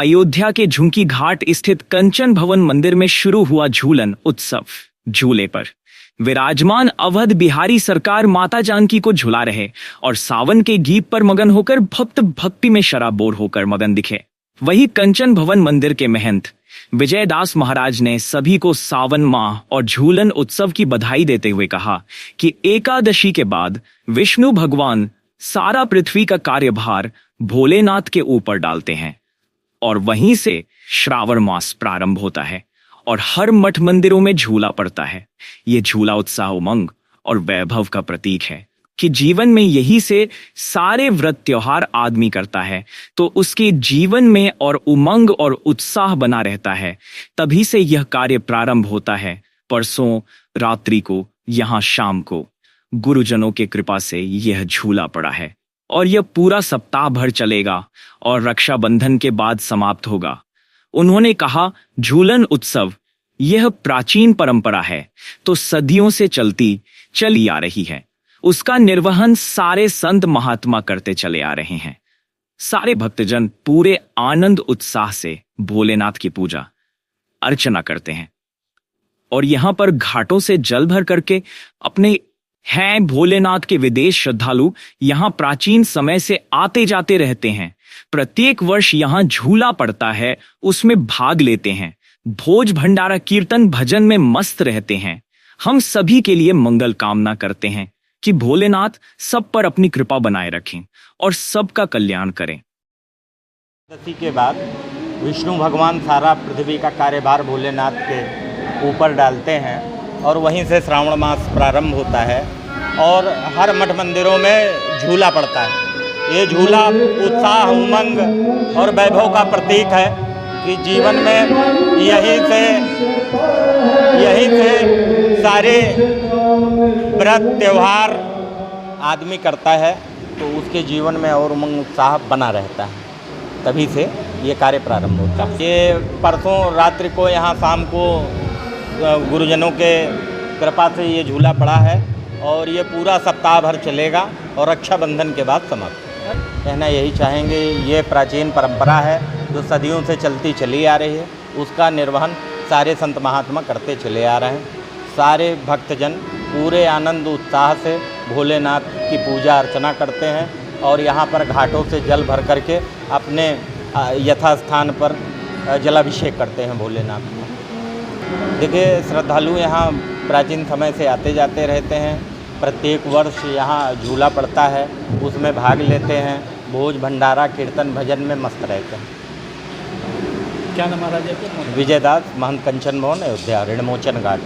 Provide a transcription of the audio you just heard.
अयोध्या के झुमकी घाट स्थित कंचन भवन मंदिर में शुरू हुआ झूलन उत्सव। झूले पर विराजमान अवध बिहारी सरकार माता जानकी को झुला रहे और सावन के गीत पर मगन होकर भक्त भक्ति में शराबोर होकर मगन दिखे। वही कंचन भवन मंदिर के महंत विजयदास महाराज ने सभी को सावन माह और झूलन उत्सव की बधाई देते हुए कहा कि एकादशी के बाद विष्णु भगवान सारा पृथ्वी का कार्यभार भोलेनाथ के ऊपर डालते हैं और वहीं से श्रावण मास प्रारंभ होता है और हर मठ मंदिरों में झूला पड़ता है। ये झूला उत्साह, उमंग और वैभव का प्रतीक है कि जीवन में यही से सारे व्रत त्योहार आदमी करता है तो उसके जीवन में और उमंग और उत्साह बना रहता है। तभी से यह कार्य प्रारंभ होता है। परसों रात्रि को यहाँ शाम को गुरुजनों के कृपा से यह झूला पड़ा है और यह पूरा सप्ताह भर चलेगा और रक्षाबंधन के बाद समाप्त होगा। उन्होंने कहा, झूलन उत्सव यह प्राचीन परंपरा है तो सदियों से चली आ रही है। उसका निर्वहन सारे संत महात्मा करते चले आ रहे हैं। सारे भक्तजन पूरे आनंद उत्साह से भोलेनाथ की पूजा अर्चना करते हैं और यहाँ पर घाटों से जल भर करके अपने हैं भोलेनाथ के विदेश श्रद्धालु यहाँ प्राचीन समय से आते जाते रहते हैं। प्रत्येक वर्ष यहाँ झूला पड़ता है, उसमें भाग लेते हैं। भोज भंडारा कीर्तन भजन में मस्त रहते हैं। हम सभी के लिए मंगल कामना करते हैं कि भोलेनाथ सब पर अपनी कृपा बनाए रखें और सबका कल्याण करें। एकादशी के बाद विष्णु भगवान सारा पृथ्वी का कार्यभार भोलेनाथ के ऊपर डालते हैं और वहीं से श्रावण मास प्रारंभ होता है और हर मठ मंदिरों में झूला पड़ता है। ये झूला उत्साह, उमंग और वैभव का प्रतीक है कि जीवन में यहीं से सारे व्रत त्योहार आदमी करता है तो उसके जीवन में और उमंग उत्साह बना रहता है। तभी से ये कार्य प्रारंभ होता है। ये परसों रात्रि को यहाँ शाम को गुरुजनों के कृपा से ये झूला पड़ा है और ये पूरा सप्ताह भर चलेगा और रक्षाबंधन के बाद समाप्त। कहना यही चाहेंगे, ये प्राचीन परंपरा है जो सदियों से चलती चली आ रही है। उसका निर्वहन सारे संत महात्मा करते चले आ रहे हैं। सारे भक्तजन पूरे आनंद उत्साह से भोलेनाथ की पूजा अर्चना करते हैं और यहाँ पर घाटों से जल भर करके अपने यथास्थान पर जलाभिषेक करते हैं भोलेनाथ को। देखिए, श्रद्धालु यहाँ प्राचीन समय से आते जाते रहते हैं। प्रत्येक वर्ष यहाँ झूला पड़ता है, उसमें भाग लेते हैं। भोज भंडारा कीर्तन भजन में मस्त रहते हैं। क्या नाम महाराज? विजयदास, महंत कंचन भवन, अयोध्या, ऋणमोचन घाट।